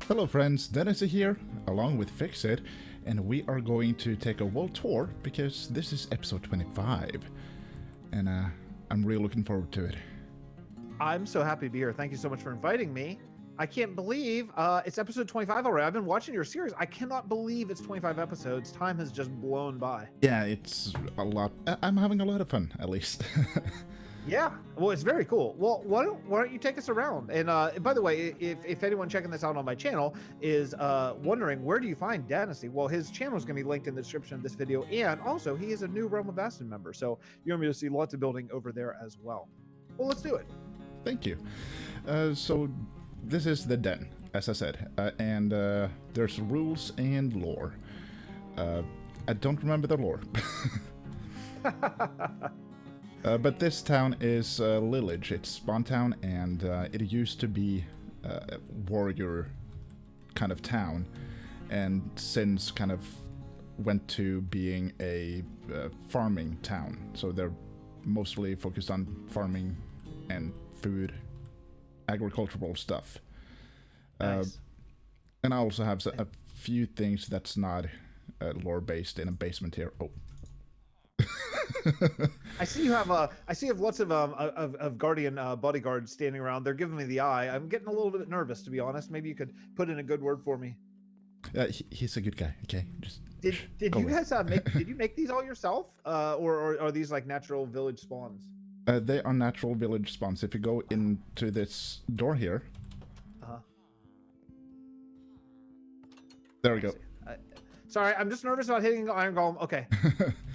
Hello friends, Denasy here, along with Fixxit, and we are going to take a world tour because this is episode 25, and I'm really looking forward to it. I'm so happy to be here. Thank you so much for inviting me. I can't believe it's episode 25 already. I've been watching your series. I cannot believe it's 25 episodes. Time has just blown by. Yeah, it's a lot. I'm having a lot of fun, at least. Yeah, well, it's very cool. Well, why don't you take us around? And by the way, if anyone checking this out on my channel is wondering where do you find Denasy, well, his channel is going to be linked in the description of this video, and also he is a new Realm of Aston member, so you're going to see lots of building over there as well. Well, let's do it. Thank you. So this is the den, as I said, and there's rules and lore. I don't remember the lore. But this town is Lillage. It's spawn town, and it used to be a warrior kind of town, and since kind of went to being a farming town. So they're mostly focused on farming and food, agricultural stuff. Nice. And I also have a few things that's not lore based in a basement here. Oh. I see you have lots of guardian bodyguards standing around. They're giving me the eye. I'm getting a little bit nervous, to be honest. Maybe you could put in a good word for me. He's a good guy. Okay, just did you guys did you make these all yourself, or are these like natural village spawns? They are natural village spawns. If you go into this door here, there we go. Sorry, I'm just nervous about hitting the iron golem. Okay.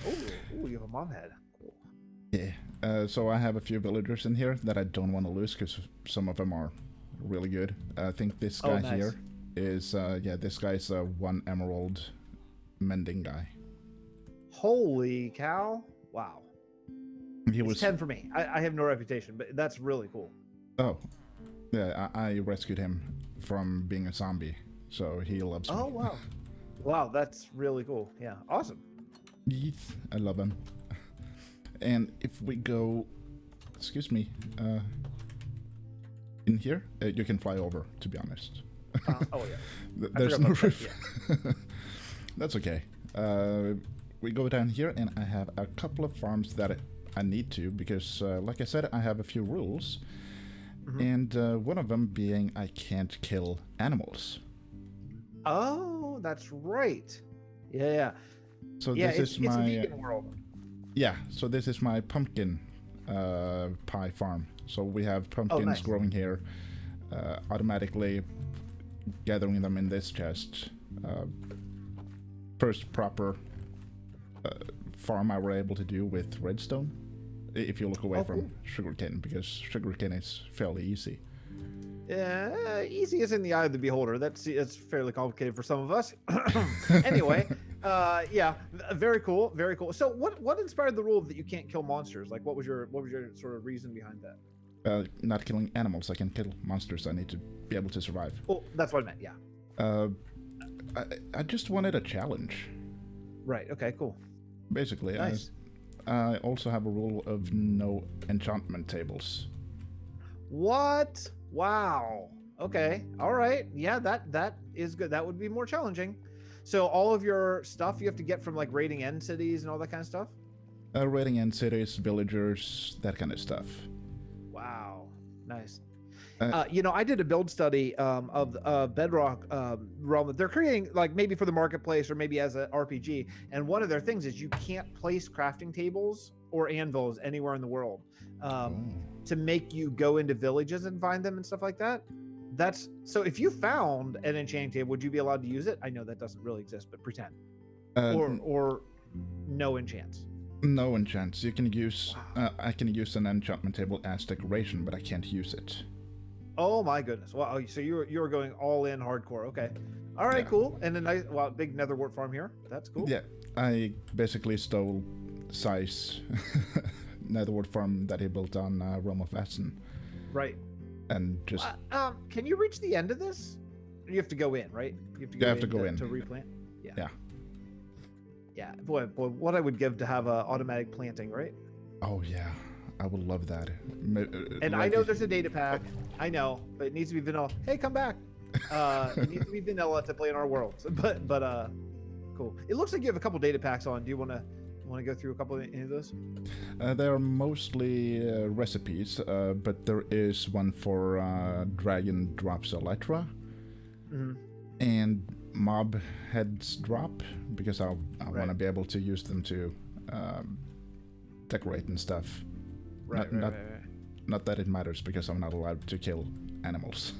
Oh, you have a mom head. Cool. Yeah. So I have a few villagers in here that I don't want to lose because some of them are really good. I think this guy here is, this guy's a 1 emerald mending guy. Holy cow. Wow. He was 10 for me. I have no reputation, but that's really cool. Oh. Yeah, I rescued him from being a zombie, so he loves me. Oh, wow. Wow, that's really cool. Yeah, awesome. Yes, I love him. And if we go, excuse me, in here, you can fly over, to be honest. Oh, yeah. There's no roof. Yeah. That's okay. We go down here, and I have a couple of farms that I need to, because, like I said, I have a few rules. Mm-hmm. And one of them being I can't kill animals. Oh, that's right. Yeah. So this is my a vegan world. Yeah. So this is my pumpkin pie farm. So we have pumpkins growing here, automatically gathering them in this chest. First proper farm I were able to do with redstone. If you look away from sugarcane, because sugarcane is fairly easy. Yeah, easy is in the eye of the beholder. That's fairly complicated for some of us. Anyway, yeah, very cool, very cool. So, what inspired the rule that you can't kill monsters? Like, what was your sort of reason behind that? Not killing animals. I can kill monsters. I need to be able to survive. Well, that's what I meant. Yeah. I just wanted a challenge. Right. Okay. Cool. Basically, nice. I also have a rule of no enchantment tables. What? Wow. Okay. All right. Yeah, that is good. That would be more challenging. So all of your stuff you have to get from like raiding end cities and all that kind of stuff? Raiding end cities, villagers, that kind of stuff. Wow. Nice. I did a build study of Bedrock realm that they're creating, like maybe for the marketplace or maybe as an RPG. And one of their things is you can't place crafting tables or anvils anywhere in the world to make you go into villages and find them and stuff like that. So if you found an enchanting table, would you be allowed to use it? I know that doesn't really exist, but pretend. Or no enchants. No enchants. You can use. I can use an enchantment table as decoration, but I can't use it. Oh my goodness! Wow. So you're going all in hardcore. Okay. All right. Yeah. Cool. And a nice, big netherwart farm here. That's cool. Yeah. I basically stole Sai's netherwart farm that he built on Realm of Aston. Right. And just. Can you reach the end of this? You have to go in, right? You have to go in to replant. Yeah. Yeah. Yeah. Boy, what I would give to have automatic planting, right? Oh yeah. I would love that. And I know there's a data pack. I know, but it needs to be vanilla. Hey, come back. It needs to be vanilla to play in our world. But cool. It looks like you have a couple data packs on. Do you want to go through a couple of any of those? They are mostly recipes, but there is one for Dragon Drops Elytra and Mob Heads Drop, because I want to be able to use them to decorate and stuff. Not that it matters, because I'm not allowed to kill animals.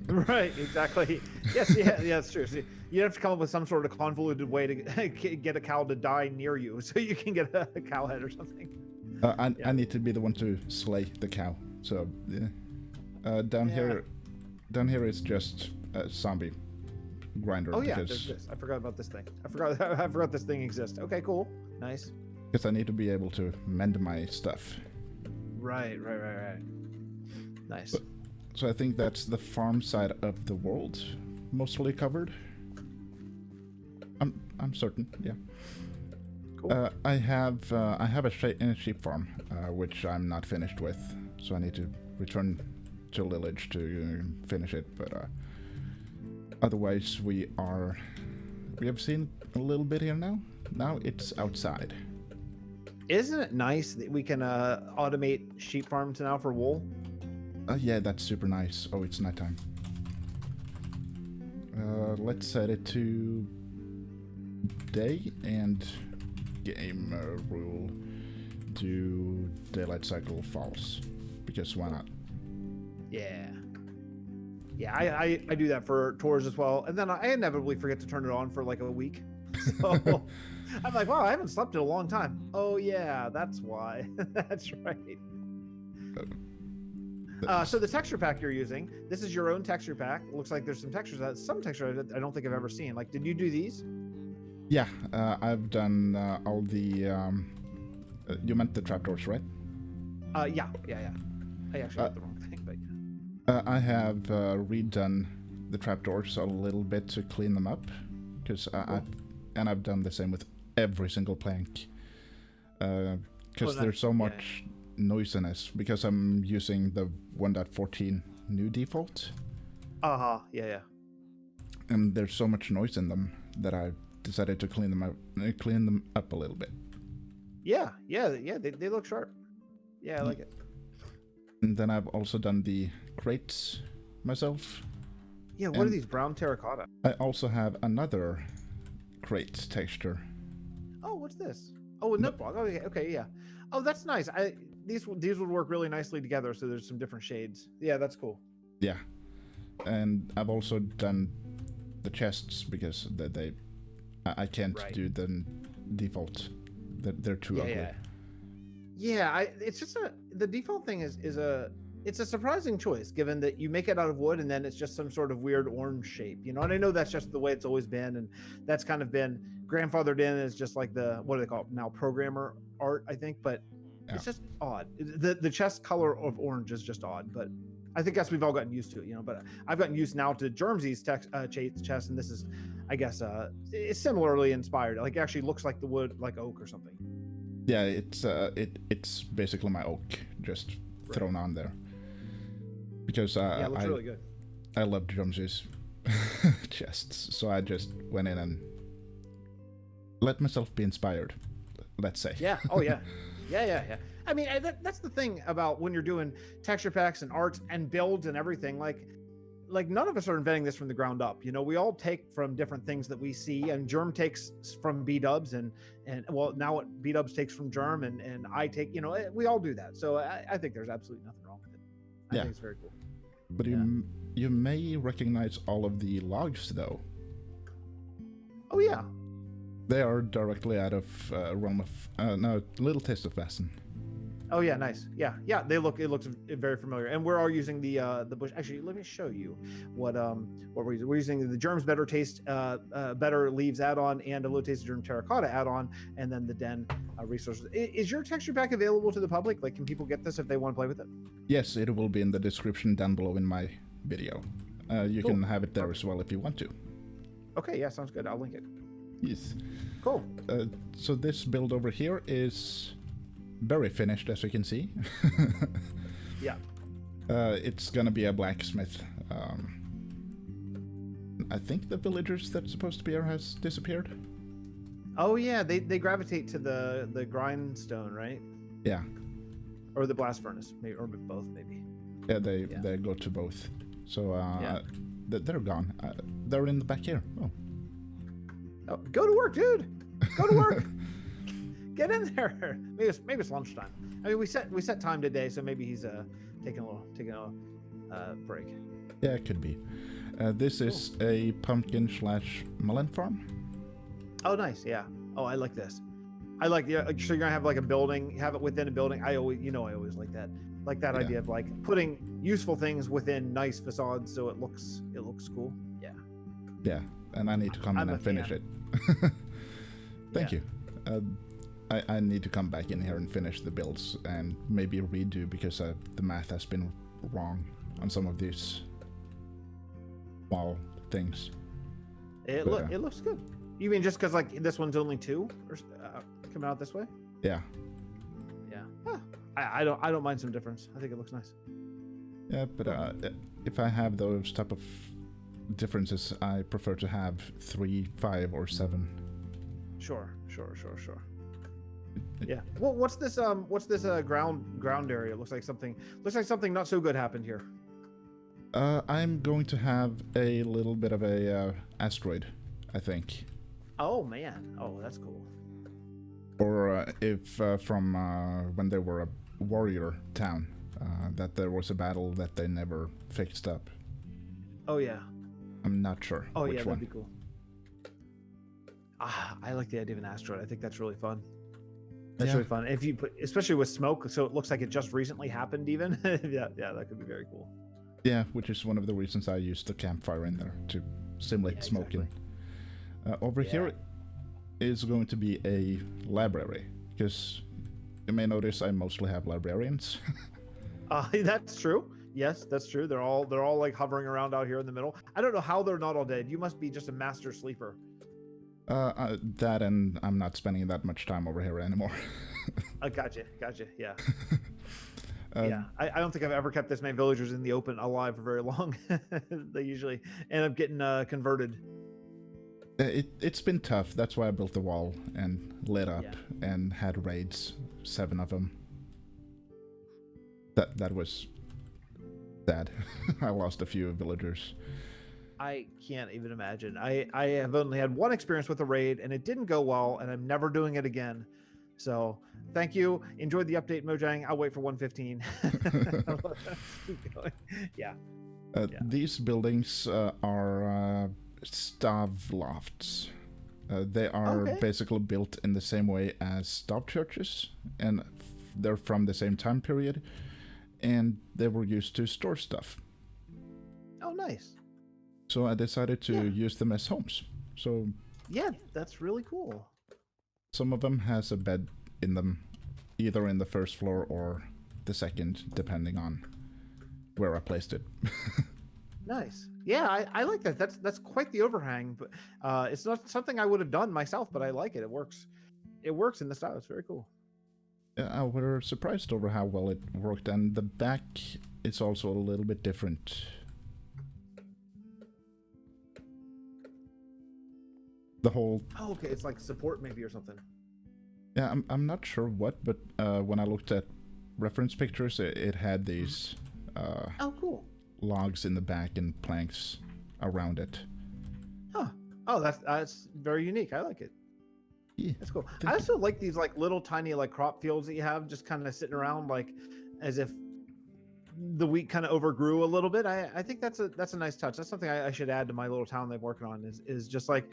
Right, exactly. Yes, yeah, it's true. See, you have to come up with some sort of convoluted way to get a cow to die near you, so you can get a cow head or something. I need to be the one to slay the cow. So yeah. Down here is just a zombie grinder. Oh yeah, there's this. I forgot about this thing. I forgot this thing exists. Okay, cool, nice. Because I need to be able to mend my stuff. Right. Nice. So I think that's the farm side of the world mostly covered. I'm certain, yeah. Cool. I have a sheep farm, which I'm not finished with, so I need to return to Lillage to finish it. But otherwise, we have seen a little bit here now. Now it's outside. Isn't it nice that we can automate sheep farms now for wool? Yeah, that's super nice. Oh, it's nighttime. Let's set it to day and game rule do daylight cycle false, because why not? Yeah, I do that for tours as well, and then I inevitably forget to turn it on for like a week. So I'm like, wow, I haven't slept in a long time. Oh yeah, that's why. That's right. So the texture pack you're using, this is your own texture pack. It looks like there's some textures. Some texture I don't think I've ever seen. Like, did you do these? Yeah, I've done all the. You meant the trapdoors, right? Yeah. I actually got the wrong thing, but I have redone the trapdoors a little bit to clean them up, because I've done the same with every single plank, because there's so much noisiness, because I'm using the 1.14 new default. Yeah. And there's so much noise in them that I decided to clean them up a little bit. Yeah. They look sharp. Yeah, I like it. And then I've also done the crates myself. Yeah, what are these, brown terracotta? I also have another crate texture. Oh, what's this? Oh, a notebook. Okay, yeah. Oh, that's nice. These would work really nicely together, so there's some different shades. Yeah, that's cool. Yeah. And I've also done the chests, because I can't do the default. They're too ugly. Yeah, it's just the default thing is a surprising choice, given that you make it out of wood and then it's just some sort of weird orange shape, you know. And I know that's just the way it's always been, and that's kind of been grandfathered in as just like the, what do they call it now, programmer art, I think. But it's just odd. The chest color of orange is just odd, but I think we've all gotten used to it, you know. But I've gotten used now to Germsy's chest, and this is, I guess, it's similarly inspired. Like, it actually looks like the wood, like oak or something. Yeah, it's basically my oak just thrown on there, because it looks really good. I love Germsy's chests, so I just went in and let myself be inspired, let's say. Yeah. Oh yeah. Yeah. I mean, that's the thing about when you're doing texture packs and art and builds and everything. Like none of us are inventing this from the ground up. You know, we all take from different things that we see, and Germ takes from B-dubs, and well, now what B-dubs takes from Germ, and I take, you know, we all do that. So I think there's absolutely nothing wrong with it. I think it's very cool. But you may recognize all of the logs, though. Oh yeah. They are directly out of Realm of Little Taste of Vaesen. Oh yeah, nice. Yeah. It looks very familiar. And we're all using the bush. Actually, let me show you what we're using. We're using the Germ's Better Taste, Better Leaves add-on, and a Low Taste Germ Terracotta add-on, and then the Den resources. Is your texture pack available to the public? Like, can people get this if they want to play with it? Yes, it will be in the description down below in my video. You can have it there as well if you want to. Okay, yeah, sounds good. I'll link it. Yes. Cool. So this build over here is very finished, as you can see. Yeah. It's gonna be a blacksmith I think the villagers that's supposed to be here has disappeared. Oh yeah, they gravitate to the grindstone, right? Yeah. Or the blast furnace, maybe, or both, maybe. Yeah, they go to both. So they're gone. They're in the back here. Oh, go to work, dude. Go to work. Get in there. Maybe it's lunchtime. I mean, we set time today, so maybe he's taking a break. Yeah, it could be. This is a pumpkin / melon farm. Oh, nice. Yeah. Oh, I like this. I like so you're gonna have like a building, have it within a building. I always like that. Like that idea of like putting useful things within nice facades so it looks cool. Yeah. Yeah, and I need to come in and finish it. Thank you. I need to come back in here and finish the builds and maybe redo because the math has been wrong on some of these small things. It looks good. You mean just because like this one's only 2 or coming out this way? Yeah. Yeah. Huh. I don't mind some difference. I think it looks nice. Yeah, but if I have those type of differences, I prefer to have 3, 5, or 7. Sure. Yeah. Well, what's this ground area? Looks like something not so good happened here. I'm going to have a little bit of a asteroid, I think. Oh man. Oh, that's cool. Or if from when they were a warrior town, that there was a battle that they never fixed up. Oh yeah. I'm not sure. Oh which yeah, one. that'd be cool. I like the idea of an asteroid. I think that's really fun. That's really fun. If you put, especially with smoke, so it looks like it just recently happened. Even yeah, that could be very cool. Yeah, which is one of the reasons I used the campfire in there to simulate smoking. Over here is going to be a library because you may notice I mostly have librarians. That's true. Yes, that's true. They're all like hovering around out here in the middle. I don't know how they're not all dead. You must be just a master sleeper. That and I'm not spending that much time over here anymore. Gotcha. Yeah. Yeah. I don't think I've ever kept this many villagers in the open alive for very long. They usually end up getting converted. It's been tough. That's why I built the wall and lit up and had raids, 7 of them. That was sad. I lost a few villagers. I can't even imagine. I have only had one experience with a raid and it didn't go well and I'm never doing it again. So thank you. Enjoyed the update, Mojang. I'll wait for 115. Keep going. Yeah. These buildings are stav lofts. They are basically built in the same way as stav churches, and they're from the same time period, and they were used to store stuff. Oh, nice. So I decided to use them as homes. So yeah, that's really cool. Some of them has a bed in them, either in the first floor or the second, depending on where I placed it. Nice. Yeah, I like that. That's quite the overhang, but it's not something I would have done myself, but I like it. It works. It works in the style. It's very cool. Yeah, we were surprised over how well it worked, and the back is also a little bit different. The whole... Oh, okay. It's like support maybe or something. Yeah, I'm not sure what, but when I looked at reference pictures, it had these... oh, cool. Logs in the back and planks around it. Huh. Oh, that's very unique. I like it. Yeah. That's cool. I also like these like little tiny like crop fields that you have just kind of sitting around like as if the wheat kind of overgrew a little bit. I think that's a nice touch. That's something I should add to my little town I'm working on is just like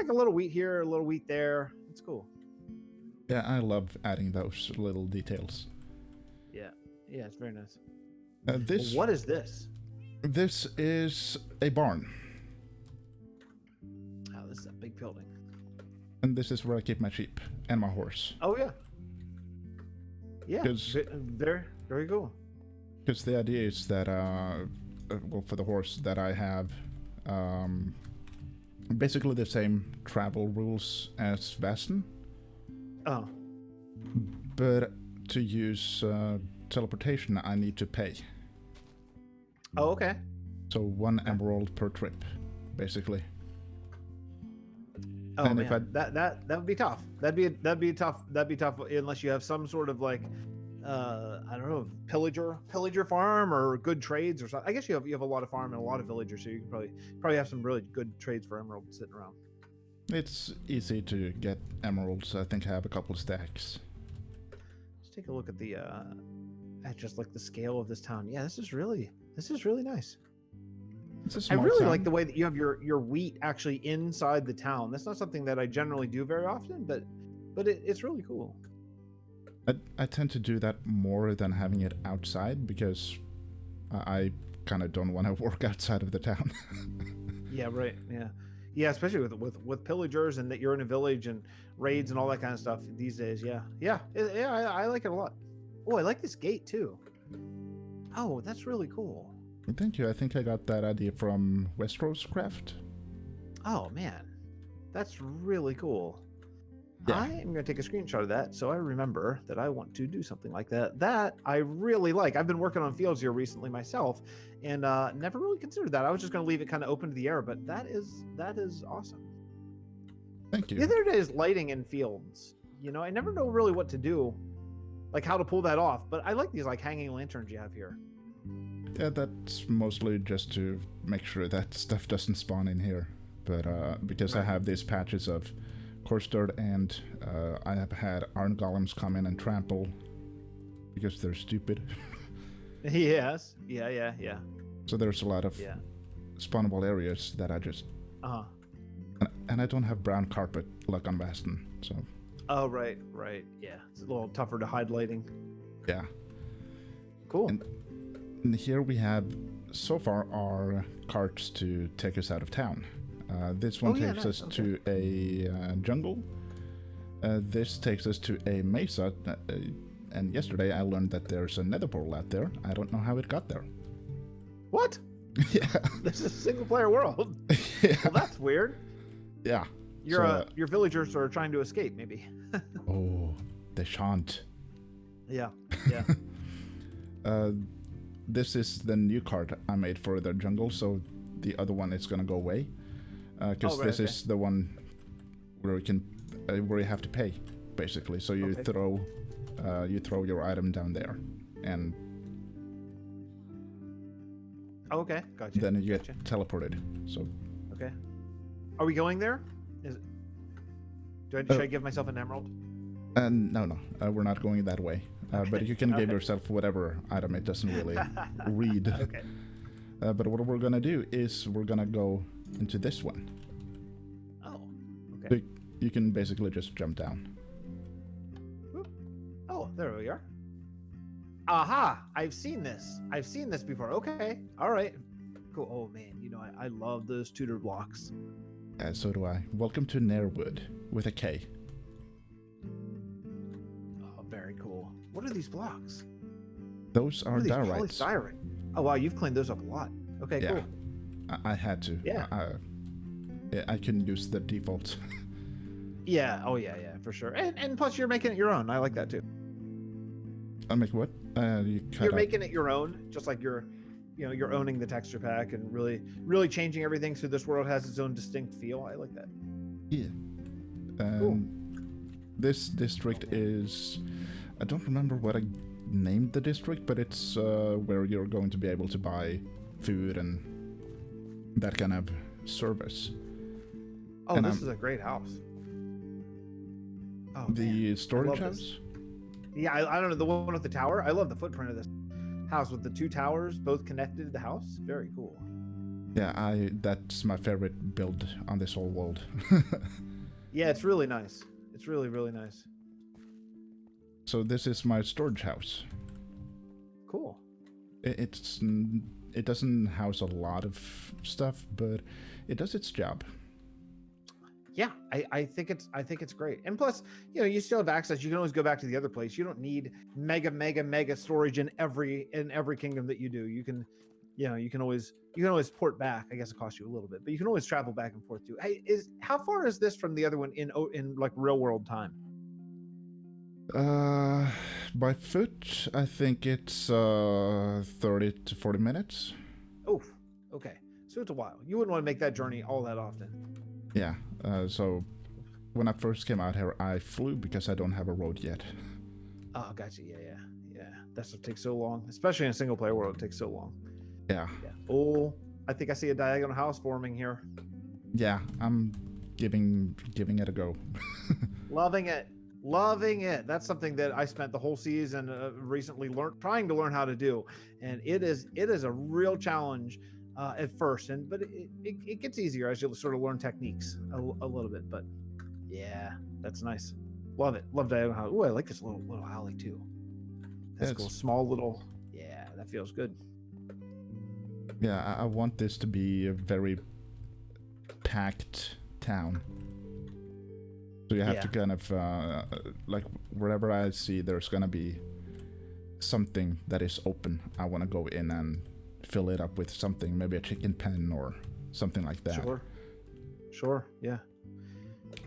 a little wheat here, a little wheat there. It's cool. Yeah, I love adding those little details. Yeah, it's very nice. What is this? This is a barn. Oh, this is a big building. And this is where I keep my sheep and my horse. Oh yeah. Yeah. Very, very cool. Because the idea is that, well, for the horse that I have, basically the same travel rules as Vasten. Oh. But to use teleportation, I need to pay. Oh, okay. So 1 emerald per trip. Oh basically. And man, that would be tough. That'd be tough unless you have some sort of like I don't know, pillager farm or good trades or something. I guess you have a lot of farm and a lot of villagers, so you can probably have some really good trades for emeralds sitting around. It's easy to get emeralds. I think I have a couple of stacks. Let's take a look at the at just like the scale of this town. Yeah, this is really nice. I really like the way that you have your wheat actually inside the town. That's not something that I generally do very often, but it's really cool. I tend to do that more than having it outside because I kind of don't want to work outside of the town. Yeah, right. Yeah, especially with pillagers and that you're in a village and raids and all that kind of stuff these days. Yeah. I like it a lot. Oh, I like this gate too. Oh, that's really cool. Thank you. I think I got that idea from Craft. Oh man, that's really cool. Yeah. I am going to take a screenshot of that so I remember that I want to do something like that. That I really like. I've been working on fields here recently myself and never really considered that. I was just going to leave it kind of open to the air, but that is awesome. Thank you. The other day is lighting in fields. You know, I never know really what to do, like how to pull that off, but I like these like hanging lanterns you have here. Yeah, that's mostly just to make sure that stuff doesn't spawn in here. But because I have these patches of coarse dirt and I have had iron golems come in and trample because they're stupid. Yes. Yeah. So there's a lot of spawnable areas that I just... And I don't have brown carpet like on Baston, so... Oh, right. Yeah, it's a little tougher to hide lighting. Yeah. Cool. And here we have, so far, our carts to take us out of town. This one takes us to a jungle. This takes us to a mesa. And yesterday I learned that there's a nether portal out there. I don't know how it got there. What? Yeah. This is a single player world. Yeah. Well, that's weird. Yeah. Your villagers are trying to escape, maybe. Oh, they shan't. Yeah. This is the new cart I made for the jungle, so the other one is gonna go away. Because this is the one where you have to pay, basically. So you throw your item down there, and okay, gotcha. Then you get teleported. So okay, are we going there? Should I give myself an emerald? No, we're not going that way. But you can give yourself whatever item. It doesn't really read. Okay. But what we're gonna do is we're gonna go into this one. Oh, okay. So you can basically just jump down. Whoop. Oh, there we are. Aha! I've seen this before. Okay. All right. Cool. Oh man, I love those tutor blocks. Yeah, so do I. Welcome to Nairwood with a K. Oh, very cool. What are these blocks? Those are diorites. Polystyrene. Oh wow, you've cleaned those up a lot. Okay, cool. I had to. Yeah. I couldn't use the default. Yeah. Oh yeah, for sure. And plus, you're making it your own. I like that too. I make what? You're making it your own, just like you're owning the texture pack and really changing everything so this world has its own distinct feel. I like that. Yeah. Cool. This district is, I don't remember what I named the district, but it's where you're going to be able to buy food and that kind of service. Oh, and this is a great house. Oh, the storage house? Yeah, I don't know, the one with the tower. I love the footprint of this house with the two towers both connected to the house. Very cool. Yeah, that's my favorite build on this whole world. Yeah, it's really nice. It's really, really nice. So this is my storage house. Cool. It doesn't house a lot of stuff, but it does its job. Yeah, I think it's great. And plus, you still have access. You can always go back to the other place. You don't need mega storage in every kingdom that you do. You can always port back. I guess it costs you a little bit, but you can always travel back and forth too. Hey, how far is this from the other one in like real world time? By foot, I think it's 30 to 40 minutes. Oh, okay. So it's a while. You wouldn't want to make that journey all that often. Yeah. So when I first came out here, I flew because I don't have a road yet. Oh, gotcha. Yeah. That's what takes so long, especially in a single player world. It takes so long. Yeah. Oh, I think I see a diagonal house forming here. Yeah, I'm giving it a go. Loving it. That's something that I spent the whole season recently trying to learn how to do, and it is a real challenge at first, but it gets easier as you sort of learn techniques a little bit. But yeah, that's nice. Love it. Love diagonal house. Oh, I like this little alley too. That's cool. Small little. Yeah, that feels good. Yeah, I want this to be a very packed town. So you have to kind of, like, wherever I see there's gonna be something that is open, I want to go in and fill it up with something, maybe a chicken pen or something like that. Sure.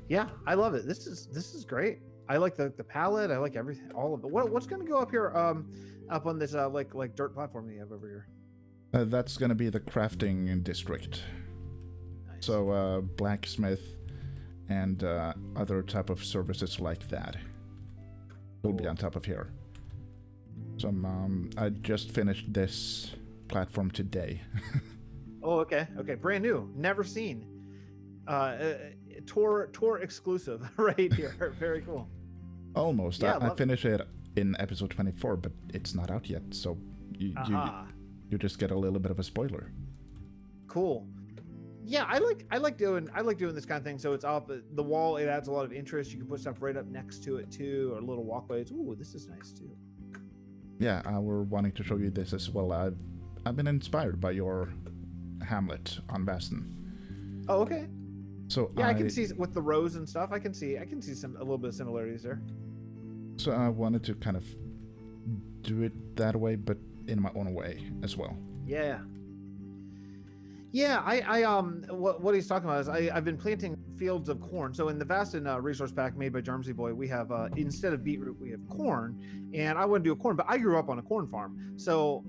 Yeah, I love it. This is great. I like the palette. I like everything, all of it. What's gonna go up here, up on this like dirt platform that you have over here? That's gonna be the crafting district. Nice. So blacksmith and other type of services like that will be on top of here. So I just finished this platform today. Oh, okay, brand new, never seen. Tour exclusive right here. Very cool. Almost. Yeah, I finished it in episode 24, but it's not out yet, so you just get a little bit of a spoiler. Cool. Yeah, I like doing this kind of thing. So it's up the wall. It adds a lot of interest. You can put stuff right up next to it too, or little walkways. Ooh, this is nice too. Yeah, we're wanting to show you this as well. I've been inspired by your hamlet on Baston. Oh, okay. So yeah, I can see with the rows and stuff. I can see a little bit of similarities there. So I wanted to kind of do it that way, but in my own way as well. Yeah. I what he's talking about is I've been planting fields of corn. So in the Vastin resource pack made by Jarmsy Boy, we have instead of beetroot, we have corn, and I want to do a corn, but I grew up on a corn farm, so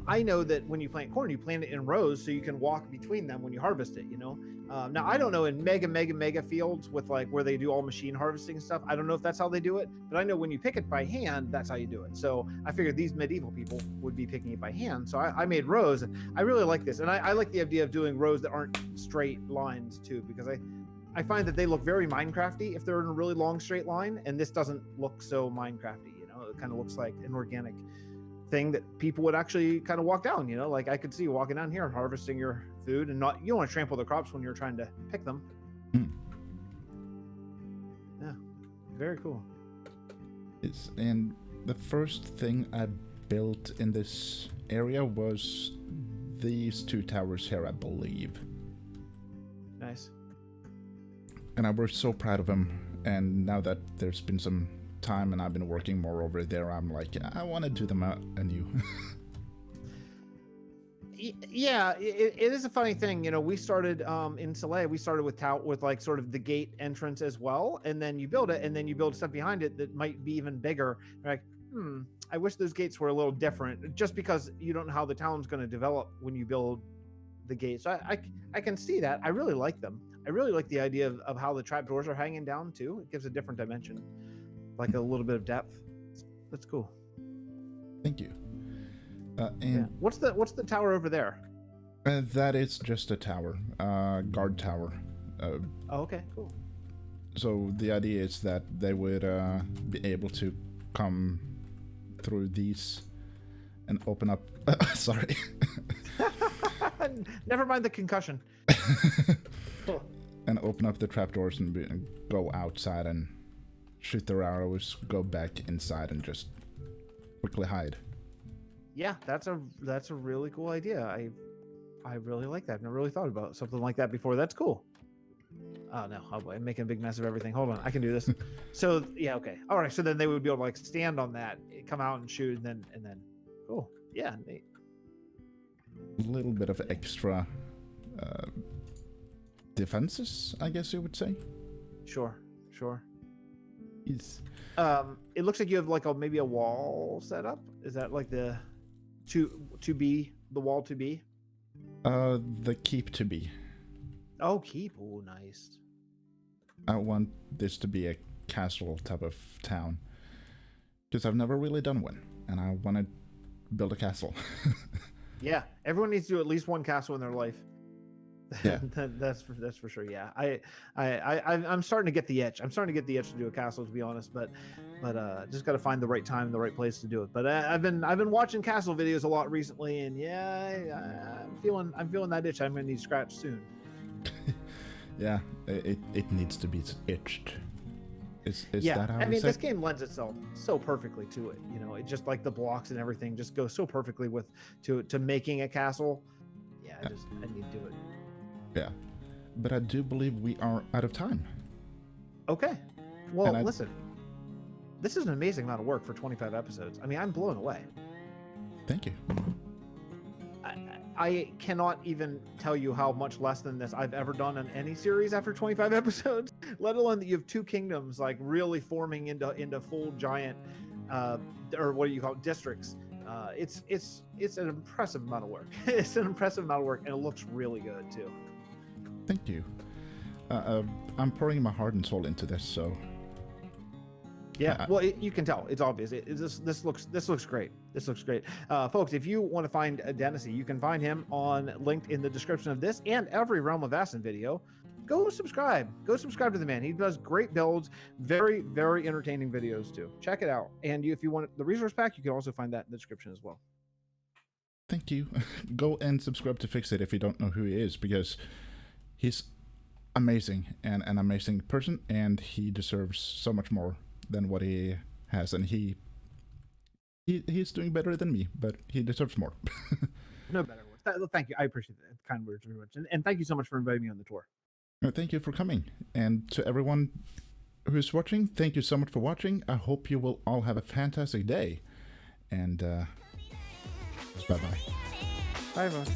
I know that when you plant corn, you plant it in rows so you can walk between them when you harvest it. Now I don't know in mega fields with like where they do all machine harvesting and stuff. I don't know if that's how they do it, but I know when you pick it by hand, that's how you do it. So I figured these medieval people would be picking it by hand. So I made rows, and I really like this, and I like the idea of doing rows that aren't straight lines too, because I find that they look very Minecrafty if they're in a really long straight line, and this doesn't look so Minecrafty. It kind of looks like an organic thing that people would actually kind of walk down. Like I could see you walking down here and harvesting your food, and you don't want to trample the crops when you're trying to pick them. Yeah, very cool. And the first thing I built in this area was these two towers here, I believe. Nice. And I was so proud of them, and now that there's been some time and I've been working more over there, I'm like, I want to do them anew. Yeah, it is a funny thing. We started in Soleil, we started with like sort of the gate entrance as well, and then you build it, and then you build stuff behind it that might be even bigger. You're like, I wish those gates were a little different, just because you don't know how the town's going to develop when you build the gates. So I can see that. I really like them. I really like the idea of how the trapdoors are hanging down too. It gives a different dimension, like a little bit of depth. That's cool. Thank you. And what's the tower over there? That is just a tower, guard tower. Oh, okay, cool. So the idea is that they would be able to come through these and open up. Sorry. Never mind the concussion. And open up the trapdoors and go outside and shoot their arrows, go back inside and just quickly hide. Yeah, that's a really cool idea. I really like that. I've never really thought about something like that before. That's cool. Oh no, I'm making a big mess of everything. Hold on, I can do this. So yeah, okay, all right. So then they would be able to like stand on that, come out and shoot, and then cool. Yeah, neat. A little bit of extra defenses, I guess you would say. Sure. Yes. It looks like you have like maybe a wall set up. Is that like the to be the wall to be? The keep to be. Oh, keep. Oh, nice. I want this to be a castle type of town. Because I've never really done one, and I want to build a castle. Yeah, everyone needs to do at least one castle in their life. Yeah. that's for sure. Yeah, I'm starting to get the itch. I'm starting to get the itch to do a castle, to be honest. But just got to find the right time and the right place to do it. But I've been watching castle videos a lot recently, and yeah, I'm feeling that itch. I'm gonna need scratch soon. Yeah, it needs to be itched. Is yeah, that how I mean, say? this game lends itself so perfectly to it. You know, it just like the blocks and everything just goes so perfectly to making a castle. Yeah, I need to do it. Yeah, but I do believe we are out of time. Okay, well, listen, this is an amazing amount of work for 25 episodes. I mean, I'm blown away. Thank you. I cannot even tell you how much less than this I've ever done on any series after 25 episodes, let alone that you have two kingdoms like really forming into full giant or what do you call it, districts. It's an impressive amount of work. It's an impressive amount of work, and it looks really good too. Thank you. I'm pouring my heart and soul into this, so yeah. Well, you can tell. It's obvious. This looks great. This looks great, folks. If you want to find Denasy, you can find him linked in the description of this and every Realm of Ascent video. Go subscribe. Go subscribe to the man. He does great builds, very, very entertaining videos too. Check it out. And if you want the resource pack, you can also find that in the description as well. Thank you. Go and subscribe to Fixxit if you don't know who he is, because he's amazing and an amazing person, and he deserves so much more than what he has, and he's doing better than me, but he deserves more. No better words. Thank you. I appreciate the kind words very much, and thank you so much for inviting me on the tour. Thank you for coming, and to everyone who's watching, thank you so much for watching. I hope you will all have a fantastic day, and bye-bye. Bye, everyone.